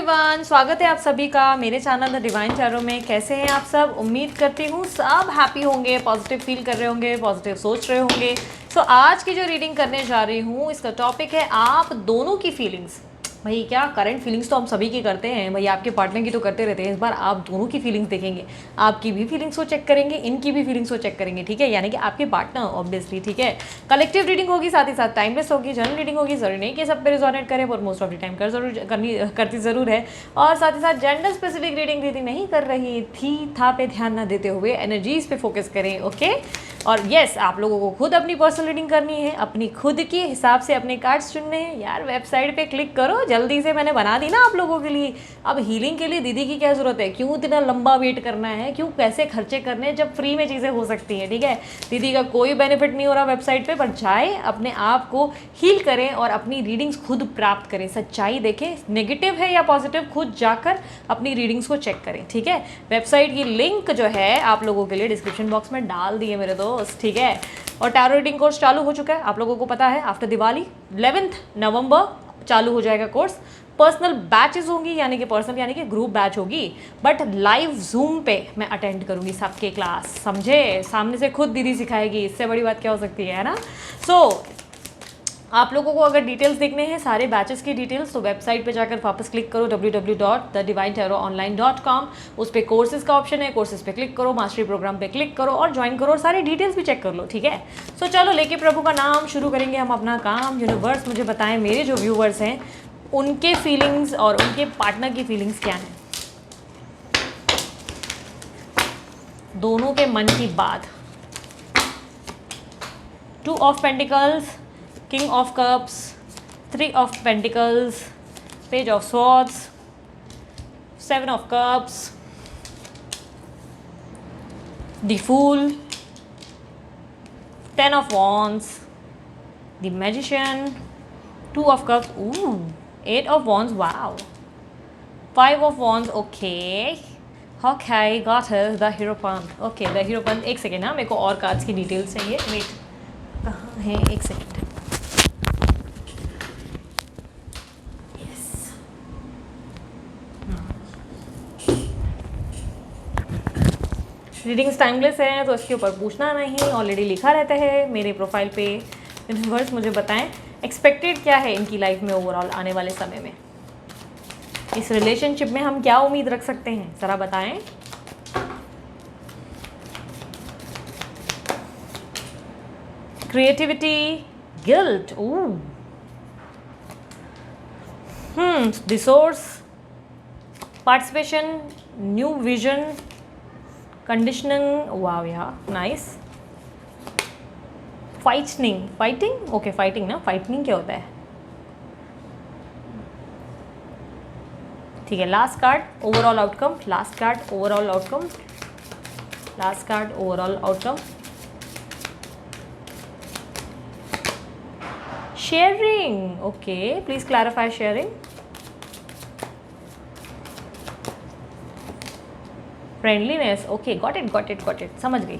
Everyone, स्वागत है आप सभी का मेरे चैनल द डिवाइन टैरो में। कैसे हैं आप सब? उम्मीद करती हूँ सब हैप्पी होंगे, पॉजिटिव फील कर रहे होंगे, पॉजिटिव सोच रहे होंगे। सो आज की जो रीडिंग करने जा रही हूँ इसका टॉपिक है आप दोनों की फीलिंग्स। भाई क्या करंट फीलिंग्स तो हम सभी की करते हैं, भाई आपके पार्टनर की तो करते रहते हैं। इस बार आप दोनों की फीलिंग्स देखेंगे, आपकी भी फीलिंग्स को चेक करेंगे, इनकी भी फीलिंग्स को चेक करेंगे, ठीक है। यानी कि आपके पार्टनर ऑब्वियसली, ठीक है। कलेक्टिव रीडिंग होगी, साथ ही साथ टाइमलेस होगी, जनरल रीडिंग होगी। जरूरी नहीं कि सब पे रिजोनेट करें, पर मोस्ट ऑफ द टाइम करती ज़रूर है। और साथ ही साथ जेंडर स्पेसिफिक रीडिंग दीदी नहीं कर रही था पे ध्यान ना देते हुए एनर्जीज पे फोकस करें, ओके। और यस, आप लोगों को खुद अपनी पर्सनल रीडिंग करनी है, अपनी खुद के हिसाब से अपने कार्ड्स चुनने हैं। यार वेबसाइट पे क्लिक करो जल्दी से, मैंने बना दी ना आप लोगों के लिए। अब हीलिंग के लिए दीदी की क्या ज़रूरत है? क्यों इतना लंबा वेट करना है? क्यों पैसे खर्चे करने हैं जब फ्री में चीज़ें हो सकती हैं, ठीक है। दीदी का कोई बेनिफिट नहीं हो रहा वेबसाइट पे, पर जाए अपने आप को हील करें और अपनी रीडिंग्स खुद प्राप्त करें, सच्चाई देखें, नेगेटिव है या पॉजिटिव खुद जाकर अपनी रीडिंग्स को चेक करें, ठीक है। वेबसाइट की लिंक जो है आप लोगों के लिए डिस्क्रिप्शन बॉक्स में डाल दी है मेरे दोस्त, ठीक है। और टैरो रीडिंग कोर्स चालू हो चुका है, आप लोगों को पता है। आफ्टर दिवाली 11 नवंबर चालू हो जाएगा कोर्स। पर्सनल बैचेस होंगी, यानी कि पर्सनल यानी कि ग्रुप बैच होगी, बट लाइव जूम पे मैं अटेंड करूंगी सबके क्लास, समझे। सामने से खुद दीदी सिखाएगी, इससे बड़ी बात क्या हो सकती है ना। सो आप लोगों को अगर डिटेल्स देखने हैं सारे बैचेस की डिटेल्स, तो वेबसाइट पे जाकर वापस क्लिक करो www.thedivinetarot.online.com। उस पर कोर्सेज का ऑप्शन है, कोर्सेज पे क्लिक करो, मास्टरी प्रोग्राम पे क्लिक करो और ज्वाइन करो और सारी डिटेल्स भी चेक कर लो, ठीक है। सो चलो लेके प्रभु का नाम शुरू करेंगे हम अपना काम। यूनिवर्स मुझे बताएं, मेरे जो व्यूवर्स हैं उनके फीलिंग्स और उनके पार्टनर की फीलिंग्स क्या हैं, दोनों के मन की बात। 2 of pentacles, King of Cups, 3 of Pentacles, Page of Swords, 7 of Cups, the Fool, 10 of Wands, the Magician, 2 of Cups, ooh, 8 of Wands, wow, 5 of Wands, okay, got it, the Hierophant, okay, the Hierophant। एक second, हाँ मेरे को और cards की details चाहिए, wait कहाँ है, एक सेकेंड। रीडिंग्स टाइमलेस है तो इसके ऊपर पूछना नहीं, ऑलरेडी लिखा रहता है मेरे प्रोफाइल पे। यूनिवर्स मुझे बताएं एक्सपेक्टेड क्या है इनकी लाइफ में ओवरऑल आने वाले समय में, इस रिलेशनशिप में हम क्या उम्मीद रख सकते हैं, ज़रा बताएं। Creativity, guilt, resource, participation, new vision, conditioning, wow या नाइस, फाइटिंग, ओके फाइटिंग ना, फाइटिंग क्या होता है, ठीक है। Last card overall outcome, last card overall outcome, last card overall outcome. Sharing, okay please clarify sharing. Friendliness, okay got it, समझ गई।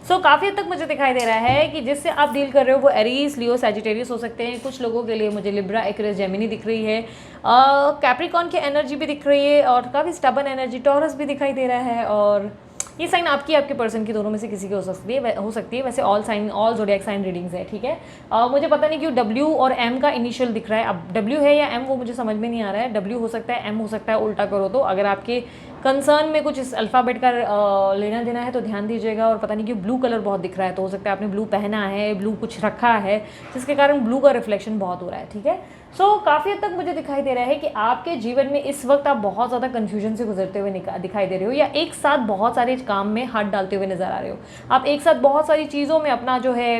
सो काफ़ी हद तक मुझे दिखाई दे रहा है कि जिससे आप डील कर रहे हो वो एरीज, लियो, सैजिटेरियस हो सकते हैं। कुछ लोगों के लिए मुझे लिब्रा, एक्वेरियस, जेमिनी दिख रही है, कैप्रिकॉन की एनर्जी भी दिख रही है और काफ़ी स्टबन एनर्जी टॉरस भी दिखाई दे रहा है। और ये साइन आपकी, आपके पर्सन की, दोनों में से किसी की हो सकती है। वैसे ऑल ज़ोडिएक साइन रीडिंग्स है, ठीक है। मुझे पता नहीं क्यों W और M का इनिशियल दिख रहा है। अब W है या M वो मुझे समझ में नहीं आ रहा है। W हो सकता है, M हो सकता है, उल्टा करो तो। अगर आपके कंसर्न में कुछ इस अल्फ़ाबेट का लेना देना है तो ध्यान दीजिएगा। और पता नहीं क्यों ब्लू कलर बहुत दिख रहा है, तो हो सकता है आपने ब्लू पहना है, ब्लू कुछ रखा है जिसके कारण ब्लू का रिफ्लेक्शन बहुत हो रहा है, ठीक है। सो काफ़ी हद तक मुझे दिखाई दे रहा है कि आपके जीवन में इस वक्त आप बहुत ज़्यादा कन्फ्यूजन से गुजरते हुए दिखाई दे रहे हो, या एक साथ बहुत सारे काम में हाथ डालते हुए नजर आ रहे हो। आप एक साथ बहुत सारी चीज़ों में अपना जो है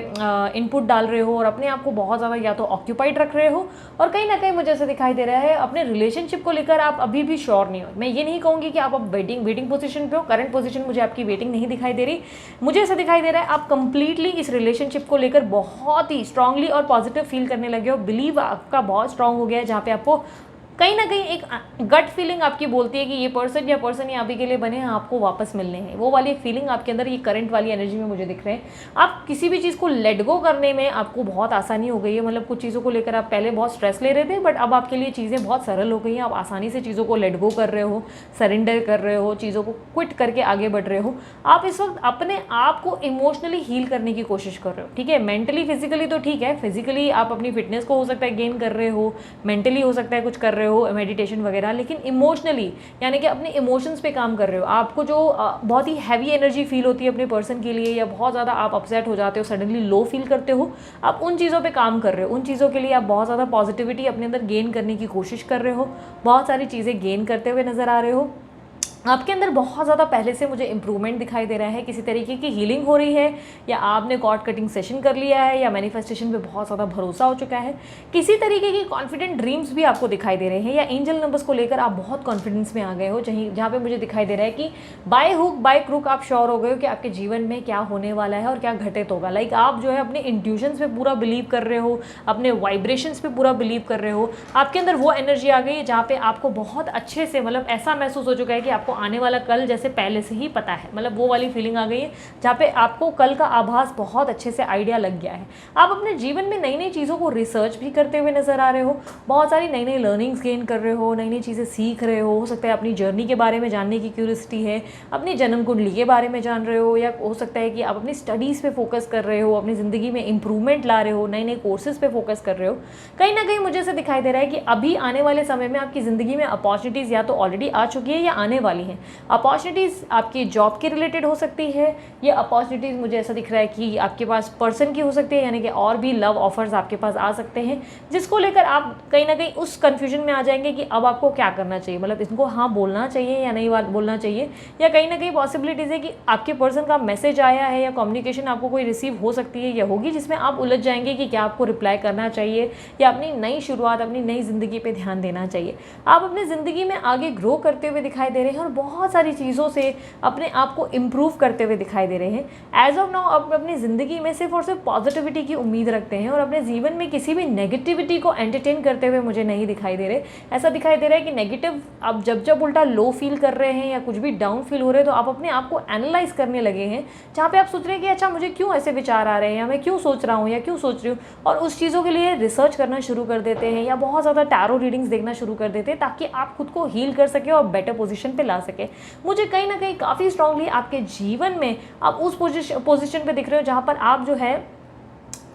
इनपुट डाल रहे हो और अपने आप को बहुत ज़्यादा या तो ऑक्यूपाइड रख रहे हो, और कहीं ना कहीं मुझे ऐसा दिखाई दे रहा है अपने रिलेशनशिप को लेकर आप अभी भी श्योर नहीं हो। मैं ये नहीं कहूँगी कि आप अब वेटिंग पोजीशन पे हो, करंट पोजीशन मुझे आपकी वेटिंग नहीं दिखाई दे रही। मुझे ऐसा दिखाई दे रहा है आप कंप्लीटली इस रिलेशनशिप को लेकर बहुत ही स्ट्रांगली और पॉजिटिव फील करने लगे हो। बिलीव आपका बहुत स्ट्रांग हो गया है, जहाँ पे आपको कहीं ना कहीं एक गट फीलिंग आपकी बोलती है कि ये पर्सन या पर्सन ये अभी के लिए बने हैं, आपको वापस मिलने हैं। वो वाली फीलिंग आपके अंदर ये करंट वाली एनर्जी में मुझे दिख रहे हैं। आप किसी भी चीज़ को लेट गो करने में आपको बहुत आसानी हो गई है। मतलब कुछ चीज़ों को लेकर आप पहले बहुत स्ट्रेस ले रहे थे, बट अब आपके लिए चीज़ें बहुत सरल हो गई हैं। आप आसानी से चीज़ों को लेट गो कर रहे हो, सरेंडर कर रहे हो, चीज़ों को क्विट करके आगे बढ़ रहे हो। आप इस वक्त अपने आप को इमोशनली हील करने की कोशिश कर रहे हो, ठीक है। मेंटली फिजिकली तो ठीक है, फिजिकली आप अपनी फिटनेस को हो सकता है गेन कर रहे हो, मेंटली हो सकता है कुछ कर रहे हो, मेडिटेशन वगैरह, लेकिन इमोशनली यानी कि अपने इमोशंस पे काम कर रहे हो। आपको जो बहुत ही हैवी एनर्जी फील होती है अपने पर्सन के लिए, या बहुत ज़्यादा आप अपसेट हो जाते हो, सडनली लो फील करते हो, आप उन चीज़ों पे काम कर रहे हो। उन चीज़ों के लिए आप बहुत ज़्यादा पॉजिटिविटी अपने अंदर गेन करने की कोशिश कर रहे हो, बहुत सारी चीज़ें गेन करते हुए नज़र आ रहे हो। आपके अंदर बहुत ज़्यादा पहले से मुझे इंप्रूवमेंट दिखाई दे रहा है, किसी तरीके की हीलिंग हो रही है, या आपने कॉर्ड कटिंग सेशन कर लिया है, या मैनिफेस्टेशन पे बहुत ज़्यादा भरोसा हो चुका है। किसी तरीके की कॉन्फिडेंट ड्रीम्स भी आपको दिखाई दे रहे हैं, या एंजल नंबर्स को लेकर आप बहुत कॉन्फिडेंस में आ गए हो, जहाँ पे मुझे दिखाई दे रहा है कि बाय हुक बाय क्रुक आप श्योर हो गए हो कि आपके जीवन में क्या होने वाला है और क्या घटित होगा। लाइक आप जो है अपने इंट्यूशंस पे पूरा बिलीव कर रहे हो, अपने वाइब्रेशंस पे पूरा बिलीव कर रहे हो। आपके अंदर वो एनर्जी आ गई है जहाँ पे आपको बहुत अच्छे से, मतलब ऐसा महसूस हो चुका है कि आपको आने वाला कल जैसे पहले से ही पता है। मतलब वो वाली फीलिंग आ गई है जहाँ पे आपको कल का आभास बहुत अच्छे से आइडिया लग गया है। आप अपने जीवन में नई नई चीज़ों को रिसर्च भी करते हुए नजर आ रहे हो, बहुत सारी नई नई लर्निंग्स गेन कर रहे हो, नई नई चीज़ें सीख रहे हो सकता है अपनी जर्नी के बारे में जानने की क्यूरियोसिटी है, अपनी जन्म कुंडली के बारे में जान रहे हो, या हो सकता है कि आप अपनी स्टडीज़ पे फोकस कर रहे हो, अपनी ज़िंदगी में इंप्रूवमेंट ला रहे हो, नए नए कोर्सेज पे फोकस कर रहे हो। कहीं ना कहीं मुझे ऐसा दिखाई दे रहा है कि अभी आने वाले समय में आपकी ज़िंदगी में अपॉर्चुनिटीज़ या तो ऑलरेडी आ चुकी है या आने वाली हैं। अपॉर्चुनिटीज़ आपकी जॉब के रिलेटेड हो सकती है, ये अपॉर्चुनिटीज़ मुझे ऐसा दिख रहा है कि आपके पास पर्सन की हो सकती है, यानी कि और भी लव ऑफर्स आपके पास आ सकते हैं, जिसको लेकर आप कहीं ना कहीं उस कन्फ्यूजन में आ जाएंगे कि अब आपको क्या करना चाहिए। मतलब इनको हाँ बोलना चाहिए या नहीं बोलना चाहिए, या कहीं ना कहीं पॉसिबिलिटीज़ है कि आपके पर्सन का मैसेज आया है या कम्युनिकेशन आपको कोई रिसीव हो सकती है या होगी, जिसमें आप उलझ जाएंगे कि क्या आपको रिप्लाई करना चाहिए या अपनी नई शुरुआत, अपनी नई ज़िंदगी पे ध्यान देना चाहिए। आप अपनी ज़िंदगी में आगे ग्रो करते हुए दिखाई दे रहे हैं और बहुत सारी चीज़ों से अपने आप को इम्प्रूव करते हुए दिखाई दे रहे हैं। एज ऑफ नाउ आप अपनी ज़िंदगी में सिर्फ और सिर्फ पॉजिटिविटी की उम्मीद रखते हैं और अपने जीवन में किसी भी नेगेटिविटी को एंटरटेन करते हुए मुझे नहीं दिखाई दे रहे। ऐसा दिखाई दे रहा है कि नेगेटिव आप जब उल्टा लो फील कर रहे हैं या कुछ भी डाउन फील हो रहे हैं, तो आप अपने आप को एनालाइज करने लगे हैं, जहाँ पे आप सोच रहे हैं कि अच्छा मुझे क्यों ऐसे विचार आ रहे हैं, या मैं क्यों सोच रहा हूँ या क्यों सोच रही हूँ, और उस चीज़ों के लिए रिसर्च करना शुरू कर देते हैं या बहुत ज़्यादा टैरो रीडिंग्स देखना शुरू कर देते हैं, ताकि आप खुद को हील कर सके और बेटर पोजीशन पे ला सके। मुझे कहीं ना कहीं काफ़ी स्ट्रांगली आपके जीवन में आप उस पोजीशन पे दिख रहे हो जहाँ पर आप जो है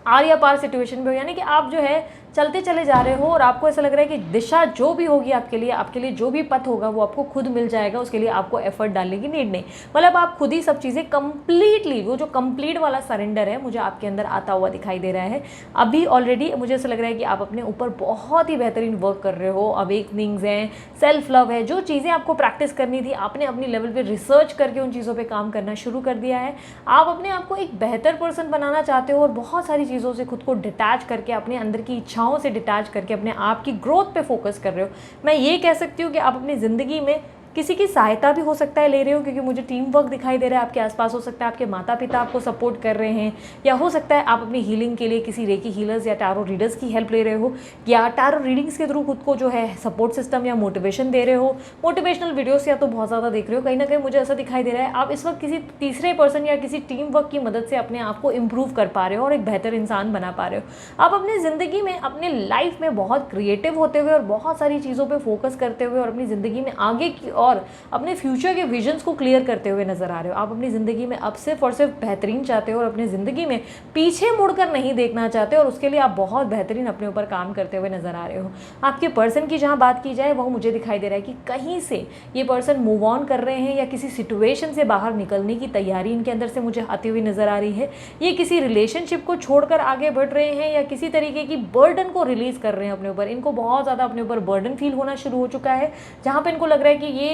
आर या पार सिचुएशन पे हो, यानी कि आप जो है चलते चले जा रहे हो और आपको ऐसा लग रहा है कि दिशा जो भी होगी आपके लिए जो भी पथ होगा वो आपको खुद मिल जाएगा, उसके लिए आपको एफर्ट डालने की नीड नहीं। मतलब आप खुद ही सब चीज़ें कंप्लीटली, वो जो कंप्लीट वाला सरेंडर है मुझे आपके अंदर आता हुआ दिखाई दे रहा है। अभी ऑलरेडी मुझे ऐसा लग रहा है कि आप अपने ऊपर बहुत ही बेहतरीन वर्क कर रहे हो, अवेकनिंग्स हैं, सेल्फ लव है, जो चीज़ें आपको प्रैक्टिस करनी थी आपने अपनी लेवल पर रिसर्च करके उन चीज़ों पर काम करना शुरू कर दिया है। आप अपने आप को एक बेहतर पर्सन बनाना चाहते हो और बहुत सारी चीज़ों से खुद को डिटैच करके, अपने अंदर की इच्छाओं से डिटैच करके अपने आप की ग्रोथ पे फोकस कर रहे हो। मैं ये कह सकती हूँ कि आप अपनी ज़िंदगी में किसी की सहायता भी हो सकता है ले रहे हो, क्योंकि मुझे टीम वर्क दिखाई दे रहा है आपके आसपास। हो सकता है आपके माता पिता आपको सपोर्ट कर रहे हैं, या हो सकता है आप अपनी हीलिंग के लिए किसी रेकी हीलर्स या टैरो रीडर्स की हेल्प ले रहे हो, या टैरो रीडिंग्स के थ्रू खुद को जो है सपोर्ट सिस्टम या मोटिवेशन दे रहे हो। मोटिवेशनल वीडियोस या तो बहुत ज़्यादा देख रहे हो। कहीं ना कहीं मुझे ऐसा दिखाई दे रहा है आप इस वक्त किसी तीसरे पर्सन या किसी टीम वर्क की मदद से अपने आप को इम्प्रूव कर पा रहे हो और एक बेहतर इंसान बना पा रहे हो। आप अपनी ज़िंदगी में, अपने लाइफ में बहुत क्रिएटिव होते हुए और बहुत सारी चीज़ों पर फोकस करते हुए और अपनी ज़िंदगी में आगे की और अपने फ्यूचर के विजन्स को क्लियर करते हुए नजर आ रहे हो। आप अपनी ज़िंदगी में अब सिर्फ और सिर्फ बेहतरीन चाहते हो और अपनी ज़िंदगी में पीछे मुड़कर नहीं देखना चाहते, और उसके लिए आप बहुत बेहतरीन अपने ऊपर काम करते हुए नजर आ रहे हो। आपके पर्सन की जहाँ बात की जाए, वो मुझे दिखाई दे रहा है कि कहीं से ये पर्सन मूव ऑन कर रहे हैं या किसी सिचुएशन से बाहर निकलने की तैयारी इनके अंदर से मुझे आती हुई नजर आ रही है। ये किसी रिलेशनशिप को छोड़कर आगे बढ़ रहे हैं या किसी तरीके की बर्डन को रिलीज कर रहे हैं अपने ऊपर। इनको बहुत ज़्यादा अपने ऊपर बर्डन फील होना शुरू हो चुका है, जहाँ पर इनको लग रहा है कि ये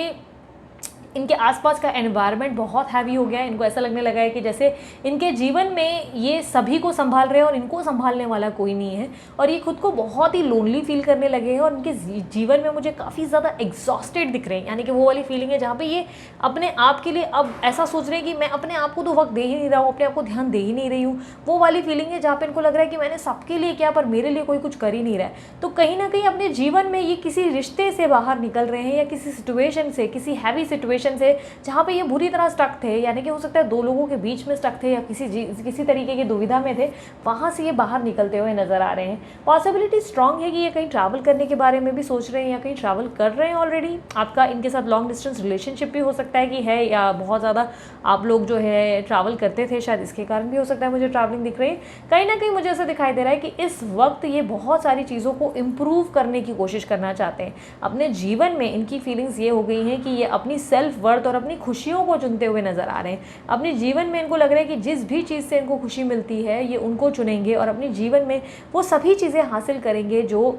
इनके आसपास का एनवायरनमेंट बहुत हैवी हो गया है। इनको ऐसा लगने लगा है कि जैसे इनके जीवन में ये सभी को संभाल रहे हैं और इनको संभालने वाला कोई नहीं है, और ये खुद को बहुत ही लोनली फील करने लगे हैं। और इनके जीवन में मुझे काफ़ी ज़्यादा एग्जॉस्टेड दिख रहे हैं, यानी कि वो वाली फीलिंग है जहाँ पे ये अपने आप के लिए अब ऐसा सोच रहे हैं कि मैं अपने आप को तो वक्त दे ही नहीं रहा हूँ, अपने आप को ध्यान दे ही नहीं रही हूँ। वो वाली फीलिंग है जहाँ पे इनको लग रहा है कि मैंने सबके लिए किया पर मेरे लिए कोई कुछ कर ही नहीं रहा है। तो कहीं ना कहीं अपने जीवन में ये किसी रिश्ते से बाहर निकल रहे हैं या किसी सिचुएशन से, किसी हैवी सिचुएशन से जहाँ पे ये बुरी तरह स्टक थे, यानी कि हो सकता है दो लोगों के बीच में स्टक थे या किसी तरीके की दुविधा में थे, वहाँ से ये बाहर निकलते हुए नजर आ रहे हैं। पॉसिबिलिटी स्ट्रांग है कि ये कहीं ट्रैवल करने के बारे में भी सोच रहे हैं या कहीं ट्रैवल कर रहे हैं ऑलरेडी। आपका इनके साथ लॉन्ग डिस्टेंस रिलेशनशिप भी हो सकता है कि है, या बहुत ज़्यादा आप लोग जो है ट्रैवल करते थे, शायद इसके कारण भी हो सकता है मुझे ट्रैवलिंग दिख रही है। कहीं ना कहीं मुझे ऐसा दिखाई दे रहा है कि इस वक्त ये बहुत सारी चीज़ों को इम्प्रूव करने की कोशिश करना चाहते हैं। अपने जीवन में इनकी फीलिंग्स ये हो गई हैं कि ये अपनी सेल्फ वर्थ और अपनी खुशियों को चुनते हुए नजर आ रहे हैं। अपने जीवन में इनको लग रहा है कि जिस भी चीज़ से इनको खुशी मिलती है ये उनको चुनेंगे और अपने जीवन में वो सभी चीज़ें हासिल करेंगे जो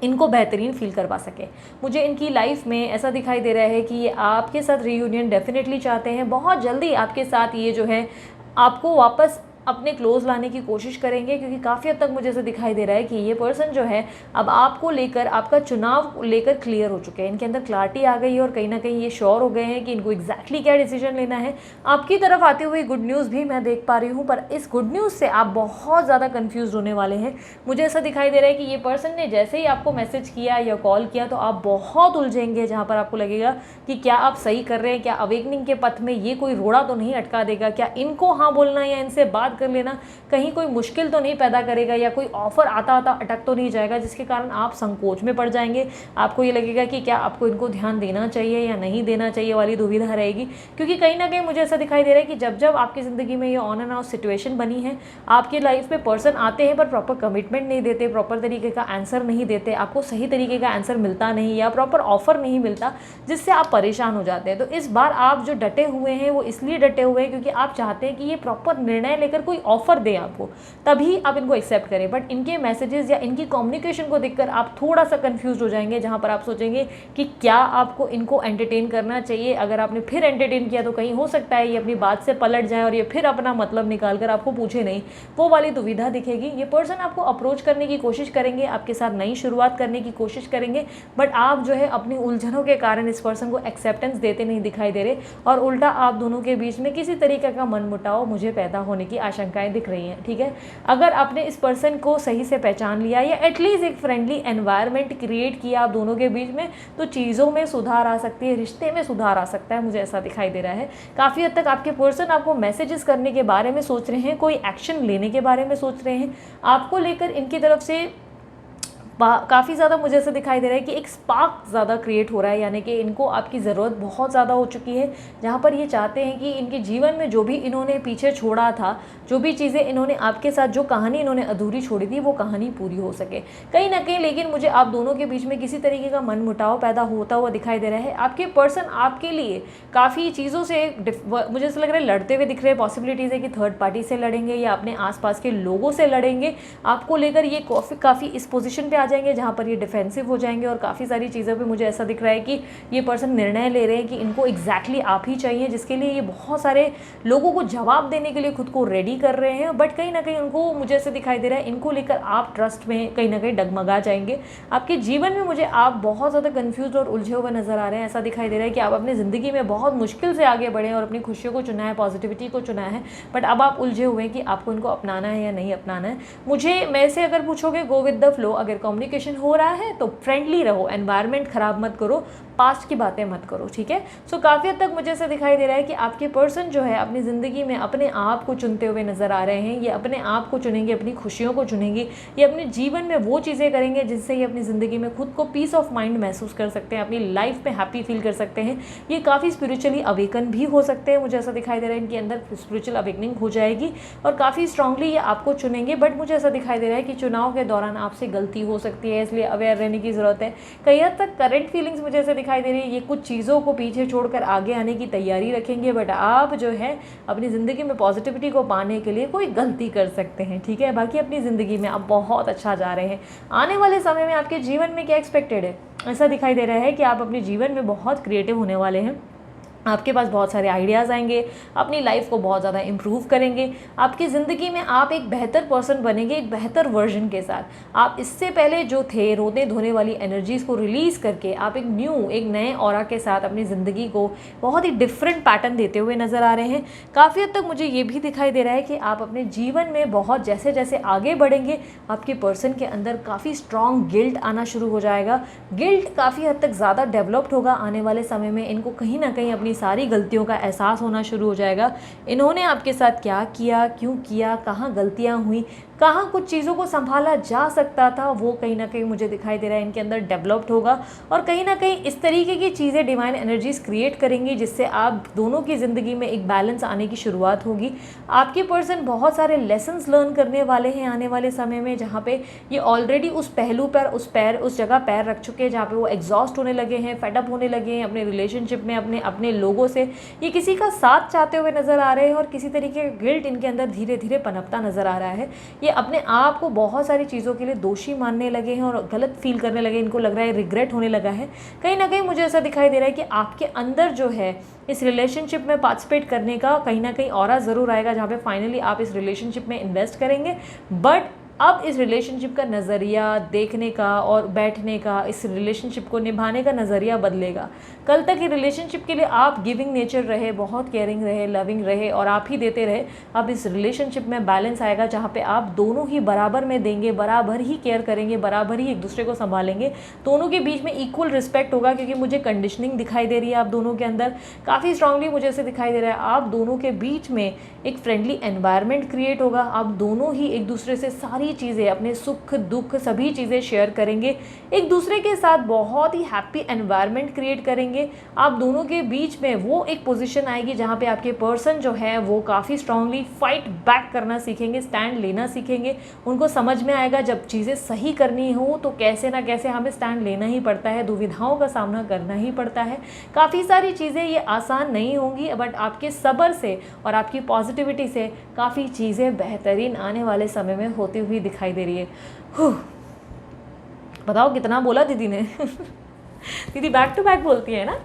इनको बेहतरीन फील करवा सके। मुझे इनकी लाइफ में ऐसा दिखाई दे रहा है कि ये आपके साथ रीयूनियन डेफिनेटली चाहते हैं। बहुत जल्दी आपके साथ ये जो है आपको वापस अपने क्लोज लाने की कोशिश करेंगे, क्योंकि काफ़ी हद तक मुझे ऐसा दिखाई दे रहा है कि ये पर्सन जो है अब आपको लेकर, आपका चुनाव लेकर क्लियर हो चुके हैं। इनके अंदर क्लैरिटी आ गई है और कहीं ना कहीं ये श्योर हो गए हैं कि इनको एग्जैक्टली क्या डिसीजन लेना है। आपकी तरफ आती हुई गुड न्यूज़ भी मैं देख पा रही हूँ, पर इस गुड न्यूज़ से आप बहुत ज़्यादा कन्फ्यूज होने वाले हैं। मुझे ऐसा दिखाई दे रहा है कि ये पर्सन ने जैसे ही आपको मैसेज किया या कॉल किया तो आप बहुत उलझेंगे, जहाँ पर आपको लगेगा कि क्या आप सही कर रहे हैं, क्या अवेकनिंग के पथ में ये कोई रोड़ा तो नहीं अटका देगा, क्या इनको हाँ बोलना या इनसे बात कर लेना कहीं कोई मुश्किल तो नहीं पैदा करेगा, या कोई ऑफर आता आता अटक तो नहीं जाएगा जिसके कारण आप संकोच में पड़ जाएंगे। आपको ये लगेगा कि क्या आपको इनको ध्यान देना चाहिए या नहीं देना चाहिए वाली दुविधा रहेगी। क्योंकि कहीं ना कहीं मुझे ऐसा दिखाई दे रहा है कि जब जब आपकी ज़िंदगी में ये ऑन एंड ऑफ सिचुएशन बनी है, आपकी लाइफ में पर्सन आते हैं पर प्रॉपर कमिटमेंट नहीं देते, प्रॉपर तरीके का आंसर नहीं देते, आपको सही तरीके का आंसर मिलता नहीं या प्रॉपर ऑफर नहीं मिलता, जिससे आप परेशान हो जाते हैं। तो इस बार आप जो डटे हुए हैं वो इसलिए डटे हुए हैं क्योंकि आप चाहते हैं कि ये प्रॉपर निर्णय लेकर कोई ऑफर दे आपको, तभी आप इनको एक्सेप्ट करें। बट इनके मैसेजेस या इनकी कम्युनिकेशन को देखकर आप थोड़ा सा कंफ्यूज हो जाएंगे, जहां पर आप सोचेंगे कि क्या आपको इनको एंटरटेन करना चाहिए। अगर आपने फिर एंटरटेन किया तो कहीं हो सकता है ये अपनी बात से पलट जाए और ये फिर अपना मतलब निकाल कर आपको पूछे नहीं, वो वाली दुविधा दिखेगी। ये पर्सन आपको अप्रोच करने की कोशिश करेंगे, आपके साथ नई शुरुआत करने की कोशिश करेंगे, बट आप जो है अपनी उलझनों के कारण इस पर्सन को एक्सेप्टेंस देते नहीं दिखाई दे रहे, और उल्टा आप दोनों के बीच में किसी तरीके का मनमुटाव मुझे पैदा होने की आशंकाएं दिख रही हैं। ठीक है, अगर आपने इस पर्सन को सही से पहचान लिया या एटलीस्ट एक फ्रेंडली एनवायरनमेंट क्रिएट किया आप दोनों के बीच में, तो चीज़ों में सुधार आ सकती है, रिश्ते में सुधार आ सकता है। मुझे ऐसा दिखाई दे रहा है। काफ़ी हद तक आपके पर्सन आपको मैसेजेस करने के बारे में सोच रहे हैं, कोई एक्शन लेने के बारे में सोच रहे हैं, आपको लेकर इनकी तरफ से काफ़ी ज़्यादा मुझे ऐसा दिखाई दे रहा है कि एक स्पार्क ज़्यादा क्रिएट हो रहा है, यानी कि इनको आपकी ज़रूरत बहुत ज़्यादा हो चुकी है, जहाँ पर ये चाहते हैं कि इनके जीवन में जो भी इन्होंने पीछे छोड़ा था, जो भी चीज़ें इन्होंने आपके साथ, जो कहानी इन्होंने अधूरी छोड़ी थी, वो कहानी पूरी हो सके कहीं ना कहीं। लेकिन मुझे आप दोनों के बीच में किसी तरीके का मनमुटाव पैदा होता हुआ दिखाई दे रहा है। आपके पर्सन आपके लिए काफ़ी चीज़ों से मुझे ऐसा लग रहा है लड़ते हुए दिख रहे हैं। पॉसिबिलिटीज़ है कि थर्ड पार्टी से लड़ेंगे या अपने आसपास के लोगों से लड़ेंगे। आपको लेकर ये काफ़ी इस पोजीशन पे आ जाएंगे जहाँ पर ये डिफेंसिव हो जाएंगे, और काफ़ी सारी चीज़ों पे मुझे ऐसा दिख रहा है कि ये पर्सन निर्णय ले रहे हैं कि इनको एग्जैक्टली आप ही चाहिए, जिसके लिए ये बहुत सारे लोगों को जवाब देने के लिए खुद को रेडी कर रहे हैं। बट कहीं ना कहीं उनको मुझे ऐसा दिखाई दे रहा है इनको लेकर आप ट्रस्ट में कहीं ना कहीं डगमगा जाएंगे। आपके जीवन में मुझे आप बहुत ज़्यादा कन्फ्यूज और उलझे हुए नजर आ रहे हैं। ऐसा दिखाई दे रहा है कि आप अपनी ज़िंदगी में बहुत मुश्किल से आगे बढ़े और अपनी खुशियों को चुना है, पॉजिटिविटी को चुना है, बट अब आप उलझे हुए हैं कि आपको इनको अपनाना है या नहीं अपनाना है। मुझे मेरे से अगर पूछोगे गो विद द फ्लो, अगर कम्युनिकेशन हो रहा है तो फ्रेंडली रहो, एनवायरनमेंट खराब मत करो, पास्ट की बातें मत करो। ठीक है, सो काफ़ी हद तक मुझे ऐसा दिखाई दे रहा है कि आपके पर्सन जो है अपनी ज़िंदगी में अपने आप को चुनते हुए नज़र आ रहे हैं। ये अपने आप को चुनेंगे, अपनी खुशियों को चुनेंगे, ये अपने जीवन में वो चीज़ें करेंगे जिससे ये अपनी ज़िंदगी में खुद को पीस ऑफ माइंड महसूस कर सकते हैं, अपनी लाइफ में हैप्पी फील कर सकते हैं। ये काफ़ी स्पिरिचुअली अवेकन भी हो सकते हैं। मुझे ऐसा दिखाई दे रहा है इनके अंदर स्पिरिचुअल अवेकनिंग हो जाएगी और काफ़ी स्ट्रांगली ये आपको चुनेंगे। बट मुझे ऐसा दिखाई दे रहा है कि चुनाव के दौरान आपसे गलती हो सकती है, इसलिए अवेयर रहने की ज़रूरत है। कई हद तक करंट फीलिंग्स मुझे ऐसा दिखाई दे रही है ये कुछ चीज़ों को पीछे छोड़कर आगे आने की तैयारी रखेंगे, बट आप जो है अपनी ज़िंदगी में पॉजिटिविटी को पाने के लिए कोई गलती कर सकते हैं। ठीक है, बाकी अपनी ज़िंदगी में आप बहुत अच्छा जा रहे हैं। आने वाले समय में आपके जीवन में क्या एक्सपेक्टेड है, ऐसा दिखाई दे रहा है कि आप अपने जीवन में बहुत क्रिएटिव होने वाले हैं। आपके पास बहुत सारे आइडियाज़ आएंगे, अपनी लाइफ को बहुत ज़्यादा इम्प्रूव करेंगे, आपकी ज़िंदगी में आप एक बेहतर पर्सन बनेंगे, एक बेहतर वर्जन के साथ। आप इससे पहले जो थे रोने धोने वाली एनर्जीज़ को रिलीज़ करके आप एक नए ऑरा के साथ अपनी ज़िंदगी को बहुत ही डिफरेंट पैटर्न देते हुए नज़र आ रहे हैं। काफ़ी हद तक मुझे ये भी दिखाई दे रहा है कि आप अपने जीवन में बहुत जैसे जैसे आगे बढ़ेंगे आपके पर्सन के अंदर काफ़ी स्ट्रॉन्ग गिल्ट आना शुरू हो जाएगा। गिल्ट काफ़ी हद तक ज़्यादा डेवलप्ड होगा आने वाले समय में। इनको कहीं ना कहीं अपनी सारी गलतियों का एहसास होना शुरू हो जाएगा। इन्होंने आपके साथ क्या किया, क्यों किया, कहाँ गलतियाँ हुई, कहाँ कुछ चीज़ों को संभाला जा सकता था, वो कहीं ना कहीं मुझे दिखाई दे रहा है इनके अंदर डेवलप्ड होगा। और कहीं ना कहीं इस तरीके की चीज़ें डिवाइन एनर्जीज क्रिएट करेंगी जिससे आप दोनों की ज़िंदगी में एक बैलेंस आने की शुरुआत होगी। आपके पर्सन बहुत सारे लेसन्स लर्न करने वाले हैं आने वाले समय में, जहाँ पे ये ऑलरेडी उस पहलू पर उस जगह पैर रख चुके हैं जहाँ पे वो एग्जॉस्ट होने लगे हैं, फेडअप होने लगे हैं अपने रिलेशनशिप में, अपने लोगों से। ये किसी का साथ चाहते हुए नज़र आ रहे हैं और किसी तरीके का गिल्ट इनके अंदर धीरे धीरे पनपता नज़र आ रहा है। ये अपने आप को बहुत सारी चीज़ों के लिए दोषी मानने लगे हैं और गलत फील करने लगे। इनको लग रहा है रिग्रेट होने लगा है। कहीं ना कहीं मुझे ऐसा दिखाई दे रहा है कि आपके अंदर जो है इस रिलेशनशिप में पार्टिसिपेट करने का कहीं ना कहीं ऑरा ज़रूर आएगा जहाँ पे फाइनली आप इस रिलेशनशिप में इन्वेस्ट करेंगे। बट अब इस रिलेशनशिप का नज़रिया देखने का और बैठने का, इस रिलेशनशिप को निभाने का नज़रिया बदलेगा। कल तक ये रिलेशनशिप के लिए आप गिविंग नेचर रहे, बहुत केयरिंग रहे, लविंग रहे और आप ही देते रहे। अब इस रिलेशनशिप में बैलेंस आएगा जहाँ पे आप दोनों ही बराबर में देंगे, बराबर ही केयर करेंगे, बराबर ही एक दूसरे को संभालेंगे। दोनों के बीच में इक्वल रिस्पेक्ट होगा, क्योंकि मुझे कंडीशनिंग दिखाई दे रही है आप दोनों के अंदर काफ़ी स्ट्रांगली। मुझे ऐसे दिखाई दे रहा है आप दोनों के बीच में एक फ्रेंडली एनवायरनमेंट क्रिएट होगा। आप दोनों ही एक दूसरे से सारी चीज़ें, अपने सुख दुख सभी चीज़ें शेयर करेंगे, एक दूसरे के साथ बहुत ही हैप्पी एनवायरनमेंट क्रिएट करेंगे। आप दोनों के बीच में वो एक पोजीशन आएगी जहाँ पे आपके पर्सन जो है वो काफ़ी स्ट्रांगली फाइट बैक करना सीखेंगे, स्टैंड लेना सीखेंगे। उनको समझ में आएगा जब चीज़ें सही करनी हो तो कैसे ना कैसे हमें स्टैंड लेना ही पड़ता है, दुविधाओं का सामना करना ही पड़ता है। काफ़ी सारी चीज़ें ये आसान नहीं होंगी, बट आपके सब्र से और आपकी पॉजिटिविटी से काफ़ी चीज़ें बेहतरीन आने वाले समय में होती हुई दिखाई दे रही है। बताओ कितना बोला दीदी ने। दीदी बैक टू बैक बोलती है ना,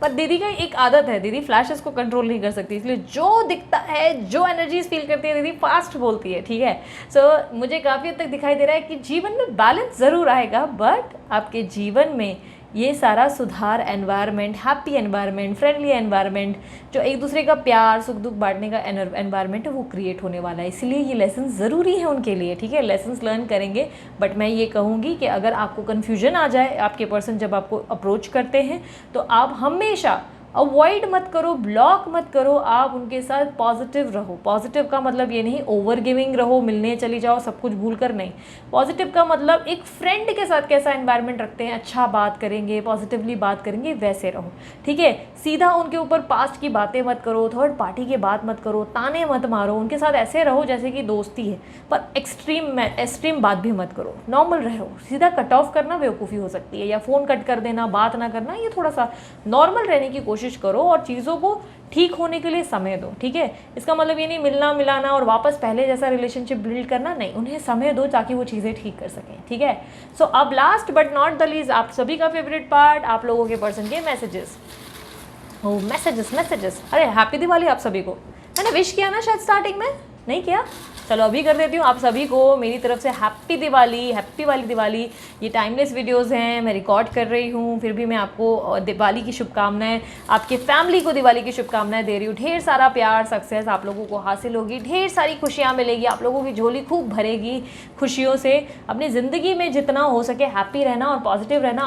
पर दीदी का एक आदत है, दीदी फ्लैशेस को कंट्रोल नहीं कर सकती, इसलिए जो दिखता है, जो एनर्जीज फील करती है, दीदी फास्ट बोलती है। ठीक है, सो मुझे काफ़ी हद तक दिखाई दे रहा है कि जीवन में बैलेंस ज़रूर आएगा, बट आपके जीवन में ये सारा सुधार, environment, happy environment, friendly environment, जो एक दूसरे का प्यार सुख दुख बांटने का एनवायरनमेंट है वो क्रिएट होने वाला है। इसलिए ये लेसन ज़रूरी है उनके लिए। ठीक है, लेसन्स लर्न करेंगे। बट मैं ये कहूँगी कि अगर आपको कन्फ्यूजन आ जाए, आपके पर्सन जब आपको अप्रोच करते हैं, तो आप हमेशा अवॉइड मत करो, ब्लॉक मत करो, आप उनके साथ पॉजिटिव रहो। पॉजिटिव का मतलब ये नहीं ओवर गिविंग रहो, मिलने चली जाओ सब कुछ भूल कर, नहीं। पॉजिटिव का मतलब एक फ्रेंड के साथ कैसा एनवायरनमेंट रखते हैं, अच्छा बात करेंगे, पॉजिटिवली बात करेंगे, वैसे रहो। ठीक है, सीधा उनके ऊपर पास्ट की बातें मत करो, थर्ड पार्टी की बात मत करो, ताने मत मारो, उनके साथ ऐसे रहो जैसे कि दोस्ती है, पर एक्सट्रीम बात भी मत करो, नॉर्मल रहो। सीधा कट ऑफ करना बेवकूफ़ी हो सकती है, या फ़ोन कट कर देना, बात ना करना, ये थोड़ा सा नॉर्मल रहने की कोशिश करो और चीज़ों को ठीक होने के लिए समय दो। ठीक है, इसका मतलब ये नहीं मिलना मिलाना और वापस पहले जैसा रिलेशनशिप बिल्ड करना, नहीं, उन्हें समय दो ताकि वो चीज़ें ठीक कर सकें। ठीक है, सो अब last but not the least, आप सभी का फेवरेट पार्ट, आप लोगों के पर्सन के मैसेजेस। ओ मैसेजेस, अरे हैप्पी दिवाली आप सभी को। मैंने विश किया ना शायद स्टार्टिंग में, नहीं किया? चलो अभी कर देती हूँ। आप सभी को मेरी तरफ से हैप्पी दिवाली, हैप्पी वाली दिवाली। ये टाइमलेस वीडियोस हैं, मैं रिकॉर्ड कर रही हूँ, फिर भी मैं आपको दिवाली की शुभकामनाएं, आपके फैमिली को दिवाली की शुभकामनाएं दे रही हूँ। ढेर सारा प्यार, सक्सेस आप लोगों को हासिल होगी, ढेर सारी खुशियाँ मिलेगी, आप लोगों की झोली खूब भरेगी खुशियों से। अपनी ज़िंदगी में जितना हो सके हैप्पी रहना और पॉजिटिव रहना।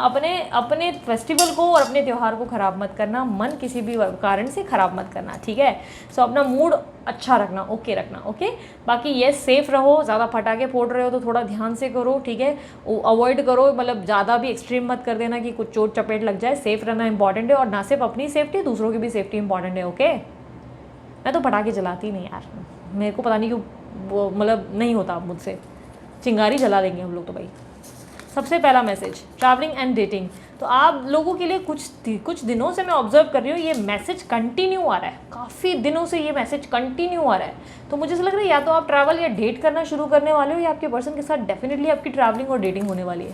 अपने फेस्टिवल को और अपने त्यौहार को ख़राब मत करना, मन किसी भी कारण से ख़राब मत करना। ठीक है, सो अपना मूड अच्छा रखना, ओके रखना। ओके, बाकी ये सेफ़ रहो, ज़्यादा पटाखे फोड़ रहे हो तो थोड़ा ध्यान से करो। ठीक है, अवॉइड करो, मतलब ज़्यादा भी एक्सट्रीम मत कर देना कि कुछ चोट चपेट लग जाए। सेफ़ रहना इंपॉर्टेंट है, और ना सिर्फ अपनी सेफ्टी, दूसरों की भी सेफ्टी इंपॉर्टेंट है। ओके, मैं तो पटाखे जलाती नहीं यार, मेरे को पता नहीं क्यों, मतलब नहीं होता मुझसे, चिंगारी जला देंगे हम लोग तो भाई। सबसे पहला मैसेज, ट्रैवलिंग एंड डेटिंग। तो आप लोगों के लिए कुछ दिनों से मैं ऑब्जर्व कर रही हूँ, ये मैसेज कंटिन्यू आ रहा है, काफ़ी दिनों से ये मैसेज कंटिन्यू आ रहा है। तो मुझे ऐसा लग रहा है या तो आप ट्रैवल या डेट करना शुरू करने वाले हो, या आपके पर्सन के साथ डेफिनेटली आपकी ट्रैवलिंग और डेटिंग होने वाली है।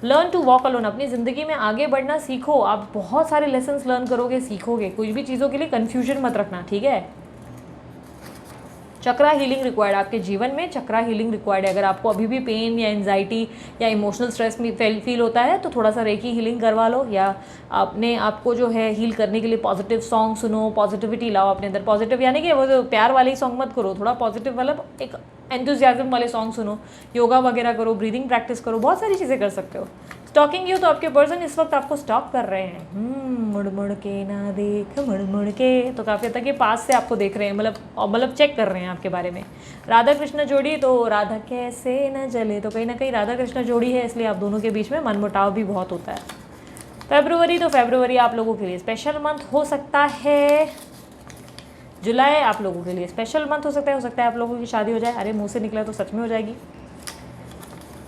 लर्न टू वॉक अलोन, अपनी ज़िंदगी में आगे बढ़ना सीखो। आप बहुत सारे लेसन्स लर्न करोगे, सीखोगे। कुछ भी चीज़ों के लिए कन्फ्यूजन मत रखना, ठीक है। चक्रा हीलिंग रिक्वायर्ड, आपके जीवन में चक्रा हीलिंग रिक्वायर्ड है। अगर आपको अभी भी पेन या एंजाइटी या इमोशनल स्ट्रेस में फील होता है तो थोड़ा सा रेकी हीलिंग करवा लो, या अपने आपको जो है हील करने के लिए पॉजिटिव सॉन्ग सुनो, पॉजिटिविटी लाओ अपने अंदर। पॉजिटिव यानी कि वो जो प्यार वाले ही सॉन्ग मत करो, थोड़ा पॉजिटिव मतलब एक एंथुजियाज्म वाले सॉन्ग सुनो, योगा वगैरह करो, ब्रीदिंग प्रैक्टिस करो, बहुत सारी चीज़ें कर सकते हो। स्टॉकिंग यू, तो आपके पर्सन इस वक्त आपको स्टॉक कर रहे हैं। मुड़ मुड़ के ना देख, मुड़ मुड़ के, तो काफ़ी हद तक ये पास से आपको देख रहे हैं, मतलब चेक कर रहे हैं आपके बारे में। राधा कृष्ण जोड़ी, तो राधा कैसे न जले, तो कहीं ना कहीं राधा कृष्ण जोड़ी है, इसलिए आप दोनों के बीच में मनमुटाव भी बहुत होता है। फरवरी, तो फरवरी आप लोगों के लिए स्पेशल मंथ हो सकता है। जुलाई आप लोगों के लिए स्पेशल मंथ हो सकता है आप लोगों की शादी हो जाए। अरे मुंह से निकला तो सच में हो जाएगी।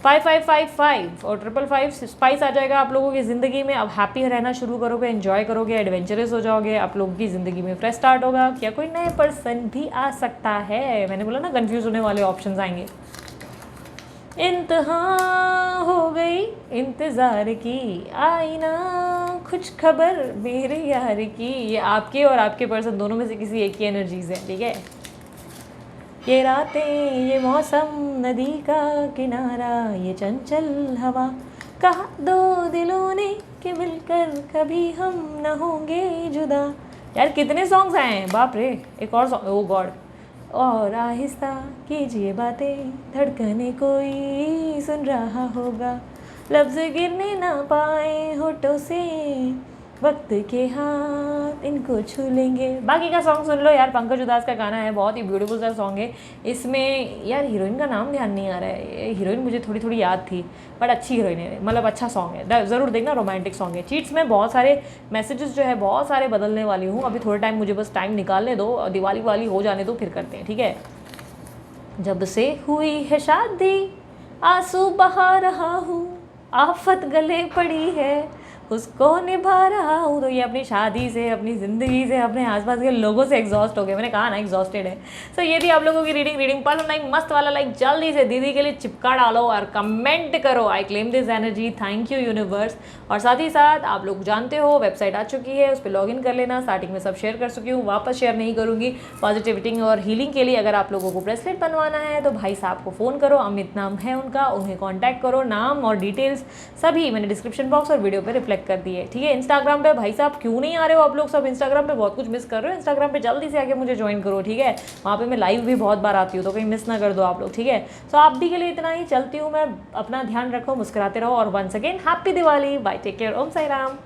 5555 और 555 स्पाइस आ जाएगा आप लोगों की ज़िंदगी में। अब हैप्पी रहना शुरू करोगे, एंजॉय करोगे, एडवेंचरस हो जाओगे, आप लोगों की ज़िंदगी में फ्रेश स्टार्ट होगा। क्या कोई नए पर्सन भी आ सकता है? मैंने बोला ना कंफ्यूज होने वाले ऑप्शंस आएंगे। इंतहा हो गई इंतज़ार की, आई ना कुछ खबर मेरे यार की। ये आपके और आपके पर्सन दोनों में से किसी एक की एनर्जीज है, ठीक है। ये रातें, ये मौसम, नदी का किनारा, ये चंचल हवा, कहा दो दिलों ने कि मिलकर कभी हम न होंगे जुदा। यार कितने सॉन्ग्स आए हैं, बाप रे। एक और सॉन्ग, ओ गॉड। और आहिस्ता कीजिए बातें, धड़कने कोई सुन रहा होगा, लफ्ज़ गिरने ना पाए होठों से, वक्त के हाथ इनको छू लेंगे। बाकी का सॉन्ग सुन लो यार, पंकज उदास का गाना है, बहुत ही ब्यूटीफुल सा सॉन्ग है। इसमें यार हीरोइन का नाम ध्यान नहीं आ रहा है, हीरोइन मुझे थोड़ी थोड़ी याद थी, बट अच्छी हीरोइन है, मतलब अच्छा सॉन्ग है, ज़रूर देखना, रोमांटिक सॉन्ग है। चीट्स में बहुत सारे मैसेजेस जो है बहुत सारे बदलने वाली हूँ, अभी थोड़े टाइम मुझे बस टाइम निकालने दो, दिवाली वाली हो जाने दो, फिर करते हैं, ठीक है। जब से हुई है शादी आंसू बहा रहा हूँ, आफत गले पड़ी है उसको निभा रहा हूँ। तो ये अपनी शादी से, अपनी ज़िंदगी से, अपने आसपास के लोगों से एग्जॉस्ट हो गए। मैंने कहा ना एग्जॉस्टेड है। सो ये थी आप लोगों की रीडिंग पढ़ो लाइक मस्त वाला लाइक जल्दी से दीदी के लिए चिपका डालो और कमेंट करो, I claim this energy, thank you universe. और साथ ही साथ आप लोग जानते हो वेबसाइट आ चुकी है, उस पर लॉगिन कर लेना। स्टार्टिंग में सब शेयर कर चुकी हूँ, वापस शेयर नहीं करूँगी। पॉजिटिविटी और हीलिंग के लिए अगर आप लोगों को ब्रेसलेट बनवाना है तो भाई साहब को फ़ोन करो, अमित नाम है उनका, उन्हें कॉन्टैक्ट करो। नाम और डिटेल्स सभी मैंने डिस्क्रिप्शन बॉक्स और वीडियो पर रिफ्लेक्ट कर दी है, ठीक है। इंस्टाग्राम पे भाई साहब क्यों नहीं आ रहे हो आप लोग सब, इंस्टाग्राम पे बहुत कुछ मिस कर रहे हो। इंस्टाग्राम पे जल्दी से आके मुझे ज्वाइन करो, ठीक है। वहाँ पे मैं लाइव भी बहुत बार आती हूँ, तो कहीं मिस ना कर दो आप लोग, ठीक है। सो आप भी के लिए इतना ही, चलती हूँ मैं, अपना ध्यान रखो, मुस्कुराते रहो और once again happy Diwali, bye, take care, Om Sai Ram.